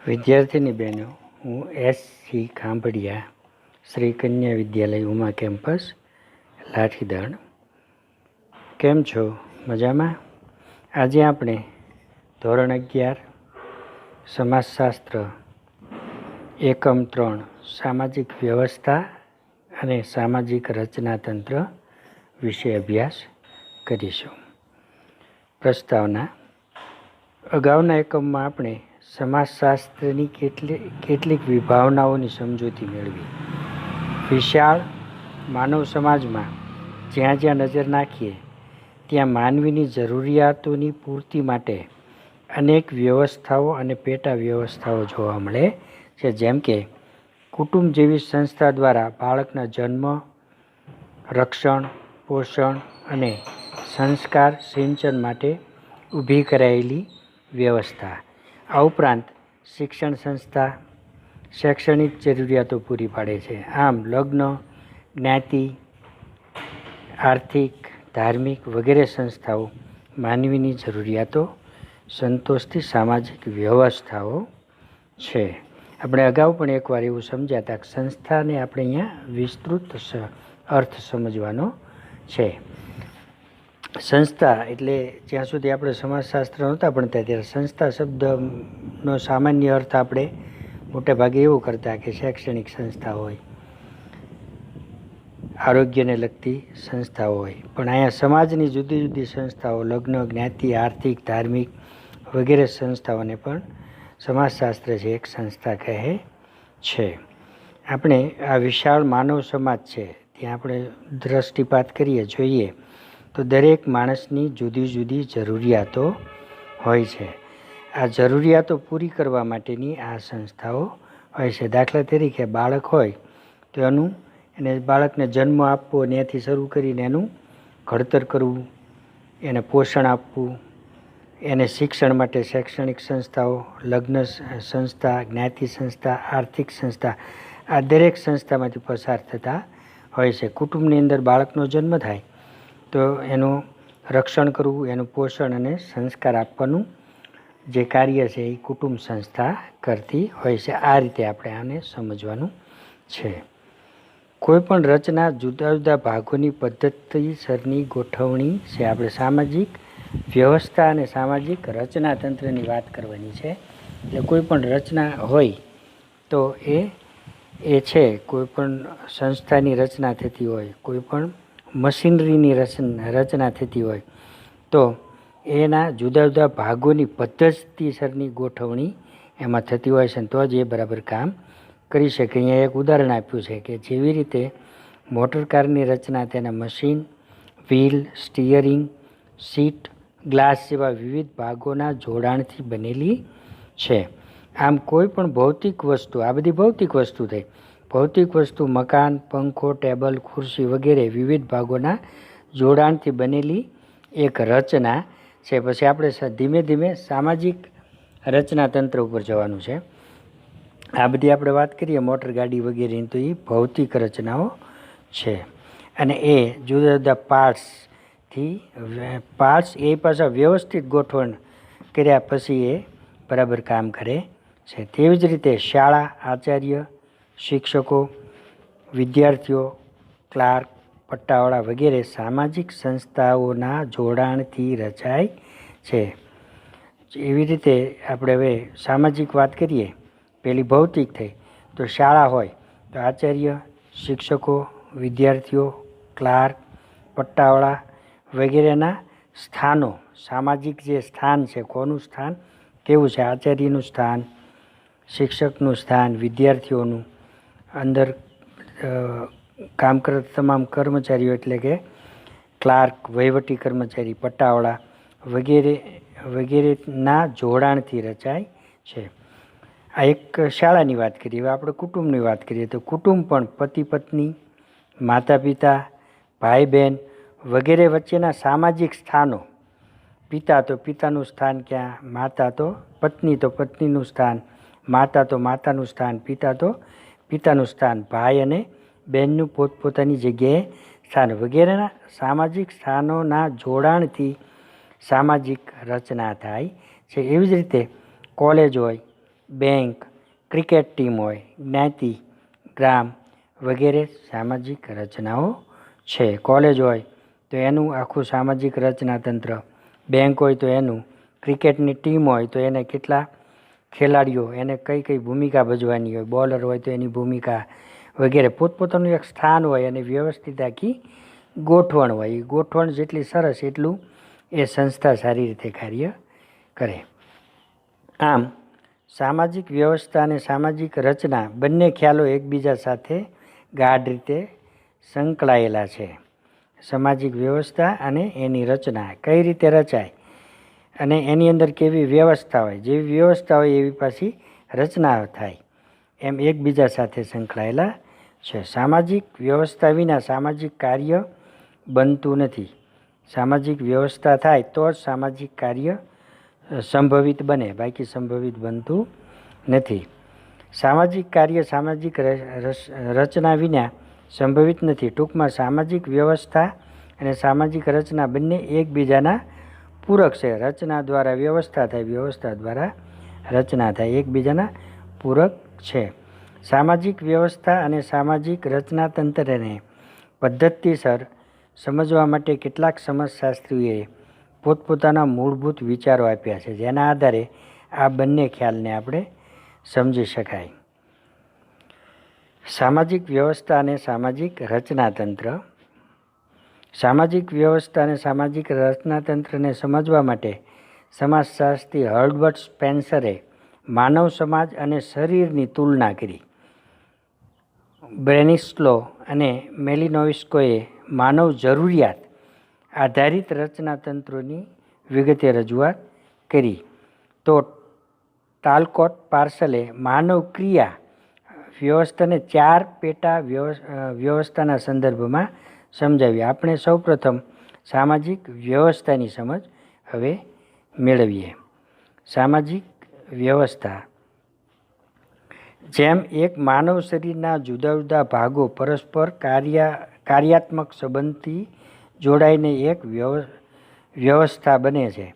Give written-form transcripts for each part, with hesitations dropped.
વિદ્યાર્થીની બહેનો, હું એસ.સી. ખાંભડિયા, શ્રી કન્યા વિદ્યાલય ઉમા કેમ્પસ, લાઠીદળ. કેમ છો? મજામાં? આજે આપણે ધોરણ 11 સમાજશાસ્ત્ર એકમ 3 સામાજિક વ્યવસ્થા અને સામાજિક રચનાતંત્ર વિશે અભ્યાસ કરીશું. પ્રસ્તાવના: અગાઉના એકમમાં આપણે સમાજશાસ્ત્રની કેટલીક વિભાવનાઓની સમજૂતી મેળવી. વિશાળ માનવ સમાજમાં જ્યાં જ્યાં નજર નાખીએ ત્યાં માનવીની જરૂરિયાતોની પૂર્તિ માટે અનેક વ્યવસ્થાઓ અને પેટા વ્યવસ્થાઓ જોવા મળે છે. જેમ કે કુટુંબ જેવી સંસ્થા દ્વારા બાળકના જન્મ, રક્ષણ, પોષણ અને સંસ્કાર સિંચન માટે ઊભી કરાયેલી વ્યવસ્થા. આ ઉપરાંત શિક્ષણ સંસ્થા શૈક્ષણિક જરૂરિયાતો પૂરી પાડે છે. આમ લગ્ન, જ્ઞાતિ, આર્થિક, ધાર્મિક વગેરે સંસ્થાઓ માનવીની જરૂરિયાતો સંતોષતી સામાજિક વ્યવસ્થાઓ છે. આપણે અગાઉ પણ એકવાર એવું સમજ્યા હતા કે સંસ્થાને આપણે અહીંયા વિસ્તૃત અર્થ સમજવાનો છે. સંસ્થા એટલે જ્યાં સુધી આપણે સમાજશાસ્ત્ર નહોતા ભણતા ત્યારે સંસ્થા શબ્દનો સામાન્ય અર્થ આપણે મોટે ભાગે એવું કરતા કે શૈક્ષણિક સંસ્થા હોય, આરોગ્યને લગતી સંસ્થાઓ હોય. પણ અહીંયા સમાજની જુદી જુદી સંસ્થાઓ, લગ્ન, જ્ઞાતિ, આર્થિક, ધાર્મિક વગેરે સંસ્થાઓને પણ સમાજશાસ્ત્ર છે એક સંસ્થા કહે છે. આપણે આ વિશાળ માનવ સમાજ છે ત્યાં આપણે દ્રષ્ટિપાત કરીએ, જોઈએ તો દરેક માણસની જુદી જુદી જરૂરિયાતો હોય છે. આ જરૂરિયાતો પૂરી કરવા માટેની આ સંસ્થાઓ હોય છે. દાખલા તરીકે બાળક હોય તો એને બાળકને જન્મ આપવો, ત્યાંથી શરૂ કરીને એનું ઘડતર કરવું, એને પોષણ આપવું, એને શિક્ષણ માટે શૈક્ષણિક સંસ્થાઓ, લગ્ન સંસ્થા, જ્ઞાતિ સંસ્થા, આર્થિક સંસ્થા, આ દરેક સંસ્થામાંથી પસાર થતા હોય છે. કુટુંબની અંદર બાળકનો જન્મ થાય તો એનું રક્ષણ કરવું, એનું પોષણ અને સંસ્કાર આપવાનું જે કાર્ય છે એ કુટુંબ સંસ્થા કરતી હોય છે. આ રીતે આપણે આને સમજવાનું છે. કોઈ પણ રચના જુદા જુદા ભાગોની પદ્ધતિસરની ગોઠવણી છે. આપણે સામાજિક વ્યવસ્થા અને સામાજિક રચનાતંત્રની વાત કરવાની છે. એટલે કોઈ પણ રચના હોય તો એ છે કોઈ પણ સંસ્થાની રચના થતી હોય, કોઈ પણ મશીનરીની રચના થતી હોય તો એના જુદા જુદા ભાગોની પદ્ધતિસરની ગોઠવણી એમાં થતી હોય છે, તો જ એ બરાબર કામ કરી શકે. અહીંયા એક ઉદાહરણ આપ્યું છે કે જેવી રીતે મોટરકારની રચના તેના machine, wheel, steering, seat, glass જેવા વિવિધ ભાગોના જોડાણથી બનેલી છે. આમ કોઈ પણ ભૌતિક વસ્તુ, આ બધી ભૌતિક વસ્તુ થઈ. ભૌતિક વસ્તુ મકાન, પંખો, ટેબલ, ખુરશી વગેરે વિવિધ ભાગોના જોડાણથી બનેલી એક રચના છે. પછી આપણે ધીમે ધીમે સામાજિક રચનાતંત્ર ઉપર જવાનું છે. આ બધી આપણે વાત કરીએ મોટર ગાડી વગેરેની તો એ ભૌતિક રચનાઓ છે. અને એ જુદા જુદા પાર્ટ્સ એ પાછા વ્યવસ્થિત ગોઠવણ કર્યા પછી એ બરાબર કામ કરે છે. તેવી જ રીતે શાળા, આચાર્ય, શિક્ષકો, વિદ્યાર્થીઓ, ક્લાર્ક, પટ્ટાવાળા વગેરે સામાજિક સંસ્થાઓના જોડાણથી રચાય છે. એવી રીતે આપણે હવે સામાજિક વાત કરીએ, પેલી ભૌતિક થઈ તો શાળા હોય તો આચાર્ય, શિક્ષકો, વિદ્યાર્થીઓ, ક્લાર્ક, પટ્ટાવાળા વગેરેના સ્થાનો, સામાજિક જે સ્થાન છે, કોનું સ્થાન કેવું છે? આચાર્યનું સ્થાન, શિક્ષકનું સ્થાન, વિદ્યાર્થીઓનું, અંદર કામ કરતા તમામ કર્મચારીઓ એટલે કે ક્લાર્ક, વહીવટી કર્મચારી, પટ્ટાવાળા વગેરેના જોડાણથી રચાય છે. આ એક શાળાની વાત કરીએ. હવે આપણે કુટુંબની વાત કરીએ તો કુટુંબ પણ પતિ પત્ની, માતા પિતા, ભાઈ બહેન વગેરે વચ્ચેના સામાજિક સ્થાનો. પિતા તો પિતાનું સ્થાન ક્યાં, માતા તો પત્ની તો પત્નીનું સ્થાન, માતા તો માતાનું સ્થાન, પિતા તો પિતાનું સ્થાન, ભાઈ અને બહેનનું પોતપોતાની જગ્યાએ સ્થાન વગેરેના સામાજિક સ્થાનોના જોડાણથી સામાજિક રચના થાય છે. એવી જ રીતે કોલેજ હોય, બેંક, ક્રિકેટ ટીમ હોય, જ્ઞાતિ, ગ્રામ વગેરે સામાજિક રચનાઓ છે. કોલેજ હોય તો એનું આખું સામાજિક રચનાતંત્ર, બેંક હોય તો એનું, ક્રિકેટની ટીમ હોય તો એને કેટલા ખેલાડીઓ, એને કઈ કઈ ભૂમિકા ભજવાની હોય, બોલર હોય તો એની ભૂમિકા વગેરે પોતપોતાનું એક સ્થાન હોય અને વ્યવસ્થિત આખી ગોઠવણ હોય. એ ગોઠવણ જેટલી સરસ એટલું એ સંસ્થા સારી રીતે કાર્ય કરે. આમ સામાજિક વ્યવસ્થા અને સામાજિક રચના બંને ખ્યાલો એકબીજા સાથે ગાઢ રીતે સંકળાયેલા છે. સામાજિક વ્યવસ્થા અને એની રચના કઈ રીતે રચાય અને એની અંદર કેવી વ્યવસ્થા હોય, જેવી વ્યવસ્થા હોય એવી પાછી રચના થાય, એમ એકબીજા સાથે સંકળાયેલા છે. સામાજિક વ્યવસ્થા વિના સામાજિક કાર્ય બનતું નથી. સામાજિક વ્યવસ્થા થાય તો જ સામાજિક કાર્ય સંભવિત બને, બાકી સંભવિત બનતું નથી. સામાજિક કાર્ય સામાજિક રચના વિના સંભવિત નથી. ટૂંકમાં સામાજિક વ્યવસ્થા અને સામાજિક રચના બંને એકબીજાના પૂરક છે. રચના દ્વારા વ્યવસ્થા થાય, વ્યવસ્થા દ્વારા રચના થાય, એકબીજાના પૂરક છે. સામાજિક વ્યવસ્થા અને સામાજિક રચનાતંત્રને પદ્ધતિસર સમજવા માટે કેટલાક સમાજશાસ્ત્રીઓએ પોતપોતાના મૂળભૂત વિચારો આપ્યા છે, જેના આધારે આ બંને ખ્યાલને આપણે સમજી શકાય. સામાજિક વ્યવસ્થા અને સામાજિક રચનાતંત્ર. સામાજિક વ્યવસ્થા અને સામાજિક રચનાતંત્રને સમજવા માટે સમાજશાસ્ત્રી હર્બર્ટ સ્પેન્સરે માનવ સમાજ અને શરીરની તુલના કરી. બ્રેનિસ્લો અને મેલિનોવિસ્કોએ માનવ જરૂરિયાત આધારિત રચનાતંત્રોની વિગતે રજૂઆત કરી. તો ટાલકોટ પાર્સલે માનવ ક્રિયા વ્યવસ્થાને 4 પેટા વ્યવસ્થાના સંદર્ભમાં સમજાવી. આપણે સૌપ્રથમ સામાજિક વ્યવસ્થાની સમજ હવે મેળવીએ. સામાજિક વ્યવસ્થા જેમ એક માનવ શરીરના જુદા જુદા ભાગો પરસ્પર કાર્યાત્મક સંબંધથી જોડાઈને એક વ્યવસ્થા બને છે,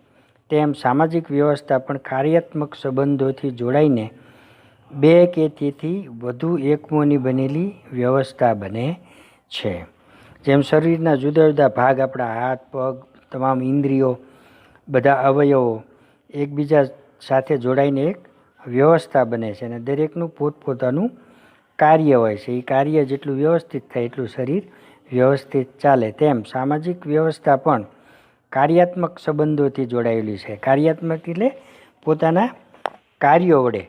તેમ સામાજિક વ્યવસ્થા પણ કાર્યાત્મક સંબંધોથી જોડાઈને 2 કે તેથી વધુ એકમોની બનેલી વ્યવસ્થા બને છે. જેમ શરીરના જુદા જુદા ભાગ, આપણા હાથ, પગ, તમામ ઇન્દ્રિયો, બધા અવયવો એકબીજા સાથે જોડાઈને એક વ્યવસ્થા બને છે અને દરેકનું પોતપોતાનું કાર્ય હોય છે. એ કાર્ય જેટલું વ્યવસ્થિત થાય એટલું શરીર વ્યવસ્થિત ચાલે. તેમ સામાજિક વ્યવસ્થા પણ કાર્યાત્મક સંબંધોથી જોડાયેલી છે. કાર્યાત્મક એટલે પોતાના કાર્યો વડે.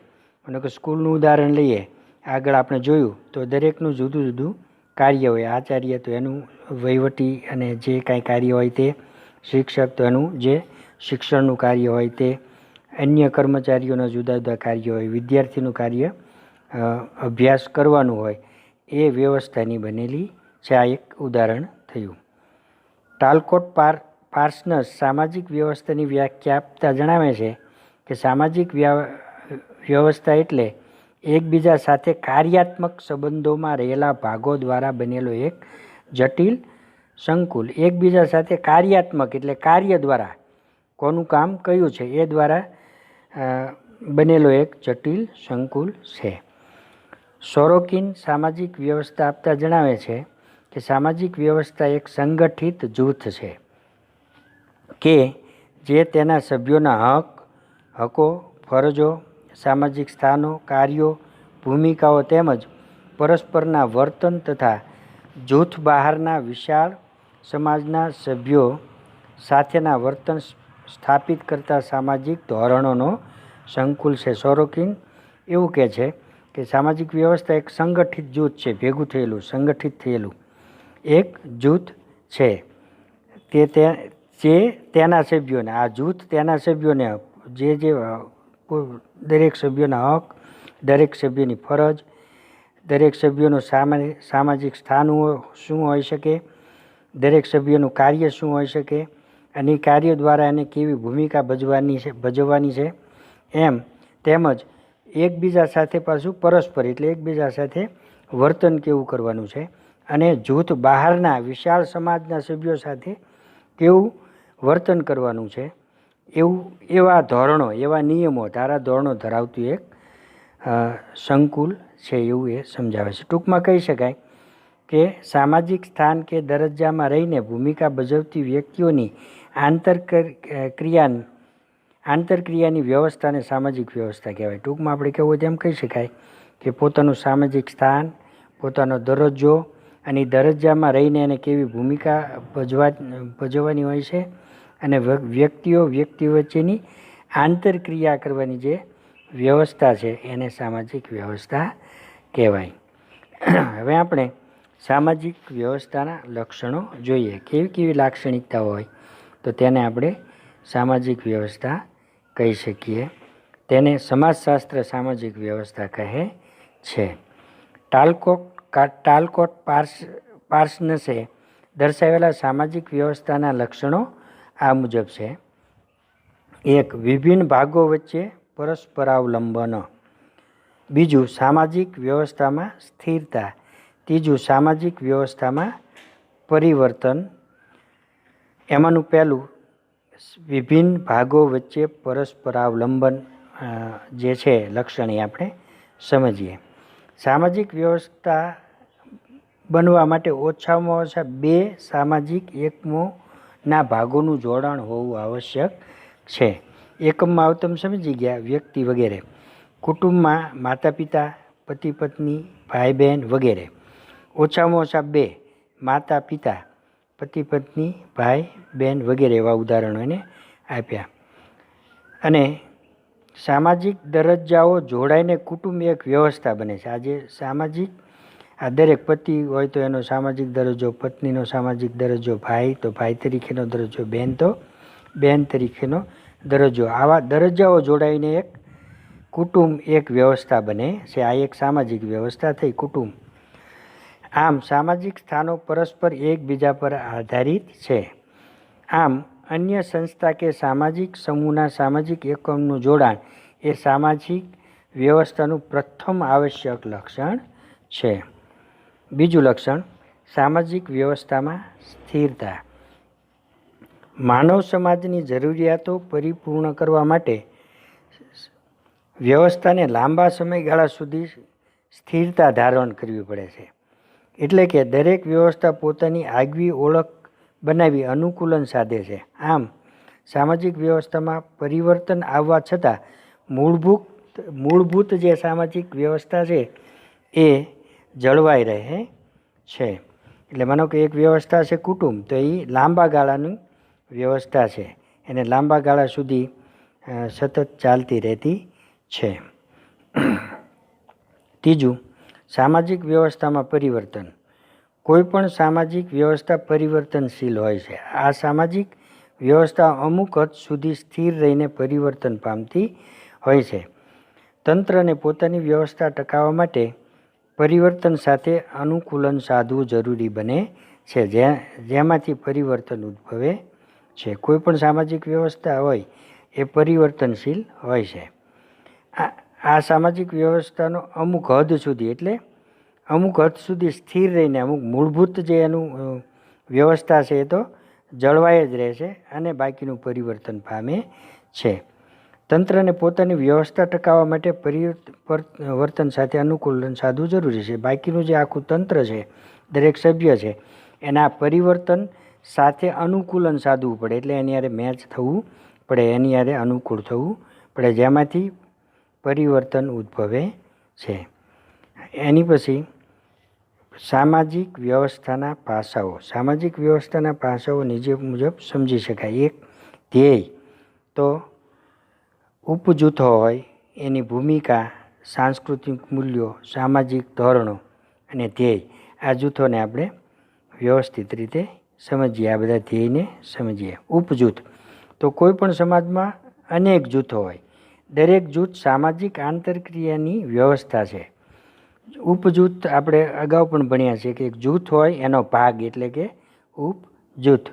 અને કે સ્કૂલનું ઉદાહરણ લઈએ, આગળ આપણે જોયું તો દરેકનું જુદું જુદું કાર્ય હોય. આચાર્ય તો એનું વહીવટી અને જે કાંઈ કાર્ય હોય તે, શિક્ષક તો એનું જે શિક્ષણનું કાર્ય હોય તે, અન્ય કર્મચારીઓના જુદા જુદા કાર્ય હોય, વિદ્યાર્થીનું કાર્ય અભ્યાસ કરવાનું હોય, એ વ્યવસ્થાની બનેલી છે. આ એક ઉદાહરણ થયું. ટાલકોટ પાર્સનસ સામાજિક વ્યવસ્થાની વ્યાખ્યા આપતા જણાવે છે કે સામાજિક વ્યવસ્થા એટલે એકબીજા સાથે કાર્યાત્મક સંબંધોમાં રહેલા ભાગો દ્વારા બનેલો એક જટિલ સંકુલ. એકબીજા સાથે કાર્યાત્મક એટલે કાર્ય દ્વારા, કોનું કામ કયું છે એ દ્વારા બનેલો એક જટિલ સંકુલ છે. સોરોકિન સામાજિક વ્યવસ્થા આપતા જણાવે છે કે સામાજિક વ્યવસ્થા એક સંગઠિત જૂથ છે કે જે તેના સભ્યોના હકો, ફરજો, સામાજિક સ્થાનો, કાર્યો, ભૂમિકાઓ તેમજ પરસ્પરના વર્તન તથા જૂથ બહારના વિશાળ સમાજના સભ્યો સાથેના વર્તન સ્થાપિત કરતા સામાજિક ધોરણોનો સંકુલ છે. સોરોકિન એવું કહે છે કે સામાજિક વ્યવસ્થા એક સંગઠિત જૂથ છે, ભેગું થયેલું, સંગઠિત થયેલું એક જૂથ છે. જે તેના સભ્યોને, આ જૂથ તેના સભ્યોને જે દરેક સભ્યોના હક, દરેક સભ્યની ફરજ, દરેક સભ્યોનું સામાજિક સ્થાન શું હોઈ શકે, દરેક સભ્યનું કાર્ય શું હોઈ શકે, અને કાર્ય દ્વારા એને કેવી ભૂમિકા ભજવવાની છે, એમ તેમજ એકબીજા સાથે પાછું પરસ્પર એટલે એકબીજા સાથે વર્તન કેવું કરવાનું છે, અને જૂથ બહારના વિશાળ સમાજના સભ્યો સાથે કેવું વર્તન કરવાનું છે, એવા ધોરણો, એવા નિયમો, ધારાધોરણો ધરાવતું એક સંકુલ છે એવું એ સમજાવે છે. ટૂંકમાં કહી શકાય કે સામાજિક સ્થાન કે દરજ્જામાં રહીને ભૂમિકા ભજવતી વ્યક્તિઓની આંતરક્રિયાની વ્યવસ્થાને સામાજિક વ્યવસ્થા કહેવાય. ટૂંકમાં આપણે કહેવું તેમ કહી શકાય કે પોતાનું સામાજિક સ્થાન, પોતાનો દરજ્જો અને દરજ્જામાં રહીને એને કેવી ભૂમિકા ભજવવાની હોય છે અને વ્યક્તિ વચ્ચેની આંતરક્રિયા કરવાની જે વ્યવસ્થા છે એને સામાજિક વ્યવસ્થા કહેવાય. હવે આપણે સામાજિક વ્યવસ્થાના લક્ષણો જોઈએ. કેવી કેવી લાક્ષણિકતાઓ હોય તો તેને આપણે સામાજિક વ્યવસ્થા કહી શકીએ. તેને સમાજશાસ્ત્ર સામાજિક વ્યવસ્થા કહે છે. ટાલકોટ પાર્સનસે દર્શાવેલા સામાજિક વ્યવસ્થાના લક્ષણો આ મુજબ છે. 1. વિભિન્ન ભાગો વચ્ચે પરસ્પરાવલંબન. 2. સામાજિક વ્યવસ્થામાં સ્થિરતા. 3. સામાજિક વ્યવસ્થામાં પરિવર્તન. એમાંનું પહેલું વિભિન્ન ભાગો વચ્ચે પરસ્પરાવલંબન જે છે લક્ષણ એ આપણે સમજીએ. સામાજિક વ્યવસ્થા બનવા માટે ઓછામાં ઓછા 2 સામાજિક એકમોના ભાગોનું જોડાણ હોવું આવશ્યક છે. એકમમાં આવતમ સમજી ગયા, વ્યક્તિ વગેરે. કુટુંબમાં માતા પિતા, પતિ પત્ની, ભાઈ બહેન વગેરે. ઓછામાં ઓછા 2 માતા પિતા, પતિ પત્ની, ભાઈ બહેન વગેરે એવા ઉદાહરણો એને આપ્યા. અને સામાજિક દરજ્જાઓ જોડાઈને કુટુંબ એક વ્યવસ્થા બને છે. આજે આ દરેક પતિ હોય તો એનો સામાજિક દરજ્જો, પત્નીનો સામાજિક દરજ્જો, ભાઈ તો ભાઈ તરીકેનો દરજ્જો, બહેન તો બહેન તરીકેનો દરજ્જો. આવા દરજ્જાઓ જોડાઈને એક કુટુંબ એક વ્યવસ્થા બને છે. આ એક સામાજિક વ્યવસ્થા થઈ કુટુંબ. આમ સામાજિક સ્થાનો પરસ્પર એકબીજા પર આધારિત છે. આમ અન્ય સંસ્થા કે સામાજિક સમૂહના સામાજિક એકમનું જોડાણ એ સામાજિક વ્યવસ્થાનું પ્રથમ આવશ્યક લક્ષણ છે. બીજું લક્ષણ, સામાજિક વ્યવસ્થામાં સ્થિરતા. માનવ સમાજની જરૂરિયાતો પરિપૂર્ણ કરવા માટે વ્યવસ્થાને લાંબા સમયગાળા સુધી સ્થિરતા ધારણ કરવી પડે છે. એટલે કે દરેક વ્યવસ્થા પોતાની આગવી ઓળખ બનાવી અનુકૂલન સાધે છે. આમ સામાજિક વ્યવસ્થામાં પરિવર્તન આવવા છતાં મૂળભૂત જે સામાજિક વ્યવસ્થા છે એ જળવાઈ રહે છે. એટલે માનો કે એક વ્યવસ્થા છે કુટુંબ, તો એ લાંબા ગાળાની વ્યવસ્થા છે, એને લાંબા ગાળા સુધી સતત ચાલતી રહેતી છે. ત્રીજું, સામાજિક વ્યવસ્થામાં પરિવર્તન. કોઈ પણ સામાજિક વ્યવસ્થા પરિવર્તનશીલ હોય છે. આ સામાજિક વ્યવસ્થા અમુક હદ સુધી સ્થિર રહીને પરિવર્તન પામતી હોય છે. તંત્રને પોતાની વ્યવસ્થા ટકાવવા માટે પરિવર્તન સાથે અનુકૂલન સાધવું જરૂરી બને છે, જેમાંથી પરિવર્તન ઉદ્ભવે છે. કોઈ પણ સામાજિક વ્યવસ્થા હોય એ પરિવર્તનશીલ હોય છે. આ સામાજિક વ્યવસ્થાનો અમુક હદ સુધી સ્થિર રહીને અમુક મૂળભૂત જે એનું વ્યવસ્થા છે એ તો જળવાઈ જ રહે છે અને બાકીનું પરિવર્તન પામે છે. તંત્રને પોતાની વ્યવસ્થા ટકાવવા માટે પરિવર્તન સાથે અનુકૂલન સાધવું જરૂરી છે. બાકીનું જે આખું તંત્ર છે, દરેક સભ્ય છે, એના પરિવર્તન સાથે અનુકૂલન સાધવું પડે. એટલે એની હારે મેચ થવું પડે, એની હારે અનુકૂળ થવું પડે, જેમાંથી પરિવર્તન ઉદ્ભવે છે. એની પછી સામાજિક વ્યવસ્થાના પાસાઓ. સામાજિક વ્યવસ્થાના પાસાઓ નીચે મુજબ સમજી શકાય. 1. ધ્યેય. તો ઉપજૂથો હોય એની ભૂમિકા, સાંસ્કૃતિક મૂલ્યો, સામાજિક ધોરણો અને ધ્યેય. આ જૂથોને આપણે વ્યવસ્થિત રીતે સમજીએ. આ બધા ધ્યેયને સમજીએ. ઉપજૂથ. તો કોઈ પણ સમાજમાં અનેક જૂથો હોય, દરેક જૂથ સામાજિક આંતરક્રિયાની વ્યવસ્થા છે. ઉપજૂથ આપણે અગાઉ પણ ભણ્યા છે કે એક જૂથ હોય એનો ભાગ એટલે કે ઉપજૂથ.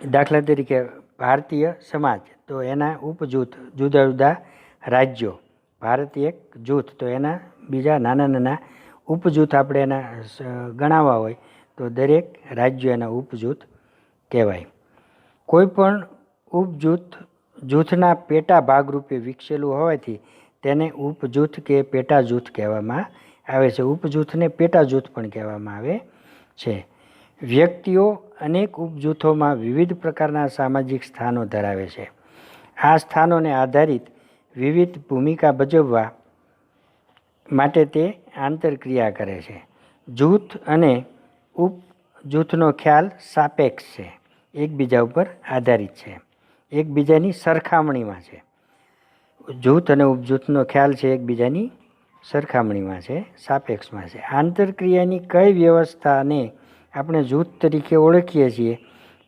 દાખલા તરીકે ભારતીય સમાજ તો એના ઉપજૂથ, જુદા જુદા રાજ્યો. ભારત એક જૂથ તો એના બીજા નાના નાના ઉપજૂથ આપણે એના ગણાવવા હોય તો દરેક રાજ્યો એના ઉપજૂથ કહેવાય. કોઈ પણ ઉપજૂથ જૂથના પેટા ભાગરૂપે વિકસેલું હોવાથી તેને ઉપજૂથ કે પેટા જૂથ કહેવામાં આવે છે. ઉપજૂથને પેટા જૂથ પણ કહેવામાં આવે છે. વ્યક્તિઓ અનેક ઉપજૂથોમાં વિવિધ પ્રકારના સામાજિક સ્થાનો ધરાવે છે. આ સ્થાનોને આધારિત વિવિધ ભૂમિકા ભજવવા માટે તે આંતરક્રિયા કરે છે. જૂથ અને ઉપજૂથનો ખ્યાલ સાપેક્ષ છે, એકબીજા ઉપર આધારિત છે, એકબીજાની સરખામણીમાં છે. જૂથ અને ઉપજૂથનો ખ્યાલ છે એકબીજાની સરખામણીમાં છે, સાપેક્ષમાં છે. આંતરક્રિયાની કઈ વ્યવસ્થાને આપણે જૂથ તરીકે ઓળખીએ છીએ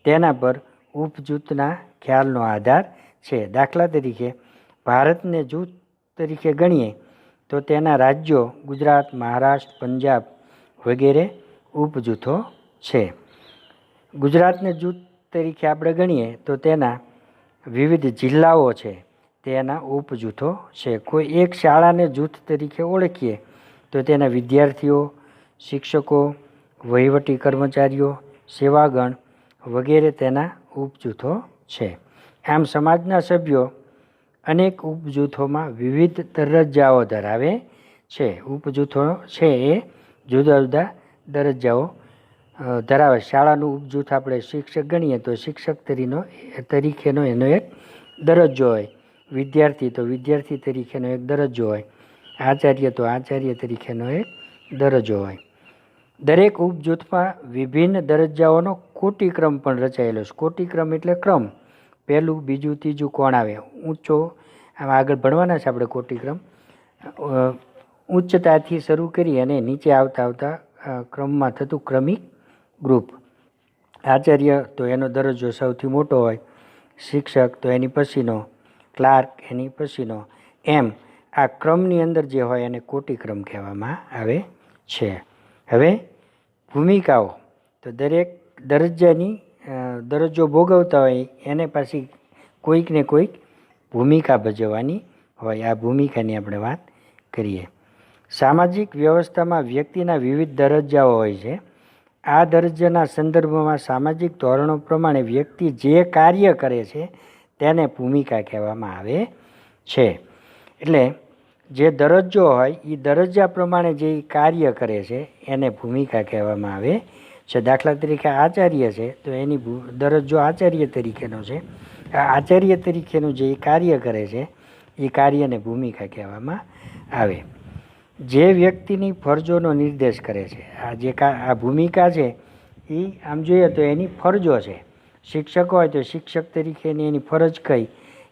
તેના પર ઉપજૂથના ખ્યાલનો આધાર છે. દાખલા તરીકે ભારતને જૂથ તરીકે ગણીએ તો તેના રાજ્યો ગુજરાત, મહારાષ્ટ્ર, પંજાબ વગેરે ઉપજૂથો છે. ગુજરાતને જૂથ તરીકે આપણે ગણીએ તો તેના વિવિધ જિલ્લાઓ છે તેના ઉપજૂથો છે. કોઈ એક શાળાને જૂથ તરીકે ઓળખીએ તો તેના વિદ્યાર્થીઓ, શિક્ષકો, વહીવટી કર્મચારીઓ, સેવાગણ વગેરે તેના ઉપજૂથો છે. આમ સમાજના સભ્યો અનેક ઉપજૂથોમાં વિવિધ દરજ્જાઓ ધરાવે છે. ઉપજૂથો છે એ જુદા જુદા દરજ્જાઓ ધરાવે. શાળાનું ઉપજૂથ આપણે શિક્ષક ગણીએ તો શિક્ષક તરીકેનો એનો એક દરજ્જો હોય. વિદ્યાર્થી તો વિદ્યાર્થી તરીકેનો એક દરજ્જો હોય. આચાર્ય તો આચાર્ય તરીકેનો એક દરજ્જો હોય. દરેક ઉપજૂથમાં વિભિન્ન દરજ્જાઓનો કોટિક્રમ પણ રચાયેલો છે. કોટિક્રમ એટલે ક્રમ, પહેલું, બીજું, ત્રીજું કોણ આવે. ઊંચો આમ આગળ ભણવાના છે આપણે કોટિક્રમ. ઉચ્ચતાથી શરૂ કરી અને નીચે આવતા આવતા ક્રમમાં થતું ક્રમિક ગ્રુપ. આચાર્ય તો એનો દરજ્જો સૌથી મોટો હોય, શિક્ષક તો એની પછીનો, ક્લાર્ક એની પછીનો, એમ આ ક્રમની અંદર જે હોય એને કોટિક્રમ કહેવામાં આવે છે. હવે ભૂમિકાઓ તો દરેક દરજ્જો ભોગવતા હોય એને પાછી કોઈક ને કોઈક ભૂમિકા ભજવવાની હોય. આ ભૂમિકાની આપણે વાત કરીએ. સામાજિક વ્યવસ્થામાં વ્યક્તિના વિવિધ દરજ્જાઓ હોય છે. આ દરજ્જાના સંદર્ભમાં સામાજિક ધોરણો પ્રમાણે વ્યક્તિ જે કાર્ય કરે છે તેને ભૂમિકા કહેવામાં આવે છે. એટલે જે દરજ્જો હોય એ દરજ્જા પ્રમાણે જે કાર્ય કરે છે એને ભૂમિકા કહેવામાં આવે છે. દાખલા તરીકે આચાર્ય છે તો એની દરજ્જો આચાર્ય તરીકેનો છે. આ આચાર્ય તરીકેનું જે કાર્ય કરે છે એ કાર્યને ભૂમિકા કહેવામાં આવે. જે વ્યક્તિની ફરજોનો નિર્દેશ કરે છે, આ ભૂમિકા છે એ આમ જોઈએ તો એની ફરજો છે. શિક્ષક હોય તો શિક્ષક તરીકેની એની ફરજ કઈ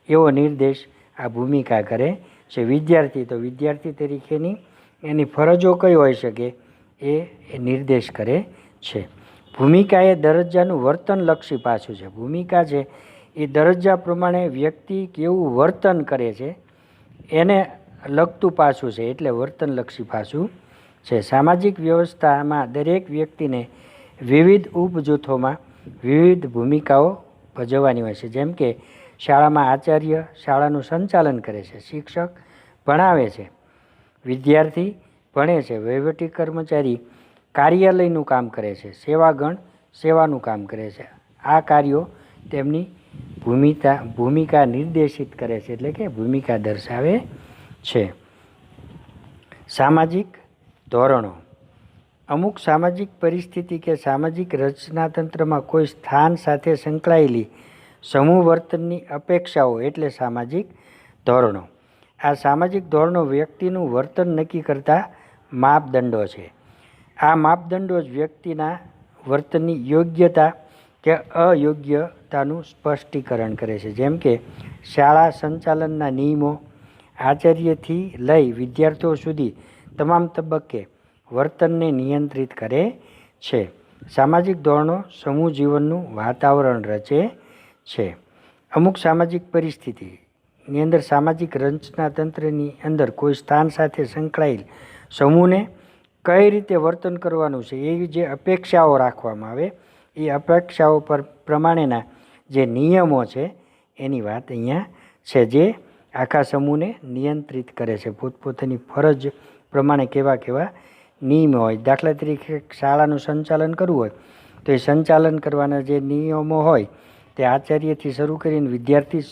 એવો નિર્દેશ આ ભૂમિકા કરે છે. વિદ્યાર્થી તો વિદ્યાર્થી તરીકેની એની ફરજો કઈ હોઈ શકે એ નિર્દેશ કરે છે. ભૂમિકા એ દરજ્જાનું વર્તનલક્ષી પાસું છે. ભૂમિકા છે એ દરજ્જા પ્રમાણે વ્યક્તિ કેવું વર્તન કરે છે એને લગતું પાસું છે, એટલે વર્તનલક્ષી પાસું છે. સામાજિક વ્યવસ્થામાં દરેક વ્યક્તિને વિવિધ ઉપજૂથોમાં વિવિધ ભૂમિકાઓ ભજવવાની હોય છે. જેમ કે શાળામાં આચાર્ય શાળાનું સંચાલન કરે છે, શિક્ષક ભણાવે છે, વિદ્યાર્થી ભણે છે, વહીવટી કર્મચારી કાર્યાલયનું કામ કરે છે, સેવાગણ સેવાનું કામ કરે છે. આ કાર્યો તેમની ભૂમિકા નિર્દેશિત કરે છે, એટલે કે ભૂમિકા દર્શાવે છે. સામાજિક ધોરણો. અમુક સામાજિક પરિસ્થિતિ કે સામાજિક રચનાતંત્રમાં કોઈ સ્થાન સાથે સંકળાયેલી સમૂહ વર્તનની અપેક્ષાઓ એટલે સામાજિક ધોરણો. આ સામાજિક ધોરણો વ્યક્તિનું વર્તન નક્કી કરતા માપદંડો છે. આ માપદંડો જ વ્યક્તિના વર્તનની યોગ્યતા કે અયોગ્યતાનું સ્પષ્ટીકરણ કરે છે. જેમ કે શાળા સંચાલનના નિયમો આચાર્યથી લઈ વિદ્યાર્થીઓ સુધી તમામ તબક્કે વર્તનને નિયંત્રિત કરે છે. સામાજિક ધોરણો સમૂહ જીવનનું વાતાવરણ રચે છે. અમુક સામાજિક પરિસ્થિતિની અંદર સામાજિક રચનાતંત્રની અંદર કોઈ સ્થાન સાથે સંકળાયેલ સમૂહને કઈ રીતે વર્તન કરવાનું છે એવી જે અપેક્ષાઓ રાખવામાં આવે એ અપેક્ષાઓ પર પ્રમાણેના જે નિયમો છે એની વાત અહીંયા છે, જે આખા સમૂહને નિયંત્રિત કરે છે. પોતપોતાની ફરજ પ્રમાણે કેવા કેવા નિયમો હોય. દાખલા તરીકે શાળાનું સંચાલન કરવું હોય તો એ સંચાલન કરવાના જે નિયમો હોય તે આચાર્યથી શરૂ કરીને વિદ્યાર્થી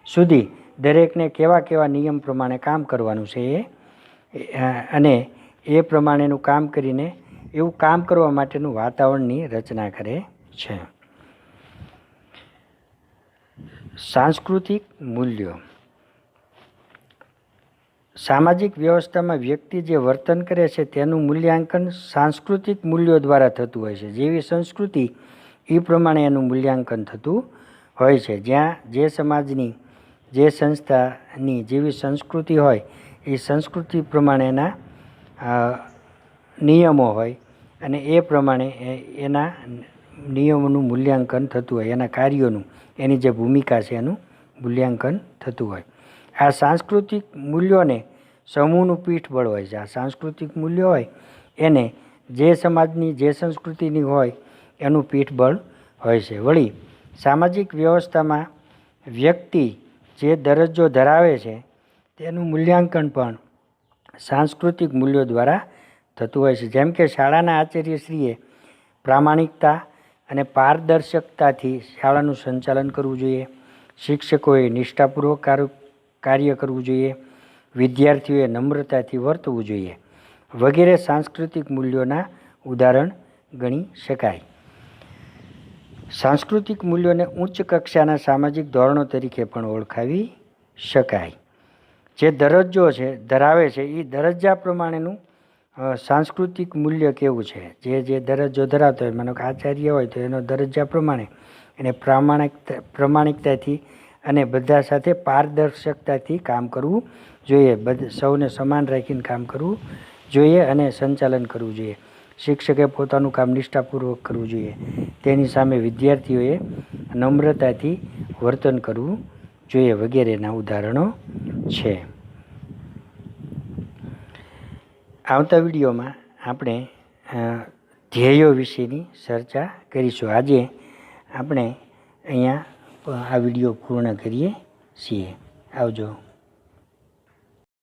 સુધી દરેકને કેવા કેવા નિયમ પ્રમાણે કામ કરવાનું છે અને એ પ્રમાણેનું કામ કરીને એવું કામ કરવા માટેનું વાતાવરણની રચના કરે છે. સાંસ્કૃતિક મૂલ્યો. સામાજિક વ્યવસ્થામાં વ્યક્તિ જે વર્તન કરે છે તેનું મૂલ્યાંકન સાંસ્કૃતિક મૂલ્યો દ્વારા થતું હોય છે. જેવી સંસ્કૃતિ એ પ્રમાણે એનું મૂલ્યાંકન થતું હોય છે. જ્યાં જે સમાજની જે સંસ્થાની જેવી સંસ્કૃતિ હોય એ સંસ્કૃતિ પ્રમાણેના નિયમો હોય અને એ પ્રમાણે એના નિયમોનું મૂલ્યાંકન થતું હોય, એના કાર્યોનું, એની જે ભૂમિકા છે એનું મૂલ્યાંકન થતું હોય. આ સાંસ્કૃતિક મૂલ્યોને સમૂહનું પીઠબળ હોય છે. આ સાંસ્કૃતિક મૂલ્યો હોય એને જે સમાજની જે સંસ્કૃતિની હોય એનું પીઠબળ હોય છે. વળી સામાજિક વ્યવસ્થામાં વ્યક્તિ જે દરજ્જો ધરાવે છે તેનું મૂલ્યાંકન પણ સાંસ્કૃતિક મૂલ્યો દ્વારા થતું હોય છે. જેમ કે શાળાના આચાર્યશ્રીએ પ્રામાણિકતા અને પારદર્શકતાથી શાળાનું સંચાલન કરવું જોઈએ. શિક્ષકોએ નિષ્ઠાપૂર્વક કાર્ય કરવું જોઈએ. વિદ્યાર્થીઓએ નમ્રતાથી વર્તવું જોઈએ વગેરે સાંસ્કૃતિક મૂલ્યોના ઉદાહરણ ગણી શકાય. સાંસ્કૃતિક મૂલ્યોને ઉચ્ચ કક્ષાના સામાજિક ધોરણો તરીકે પણ ઓળખાવી શકાય. જે દરજ્જો છે ધરાવે છે એ દરજ્જા પ્રમાણેનું સાંસ્કૃતિક મૂલ્ય કેવું છે. જે દરજ્જો ધરાવતો હોય, માનો કે આચાર્ય હોય તો એનો દરજ્જા પ્રમાણે એને પ્રામાણિકતાથી અને બધા સાથે પારદર્શકતાથી કામ કરવું જોઈએ. સૌને સમાન રાખીને કામ કરવું જોઈએ અને સંચાલન કરવું જોઈએ. શિક્ષકે પોતાનું કામ નિષ્ઠાપૂર્વક કરવું જોઈએ. તેની સામે વિદ્યાર્થીઓએ નમ્રતાથી વર્તન કરવું જોઈએ વગેરેના ઉદાહરણો છે. આવતા વિડીયોમાં આપણે ધ્યેયો વિશેની ચર્ચા કરીશું. આજે આપણે અહીંયા આ વિડીયો પૂર્ણ કરીએ છીએ. આવજો.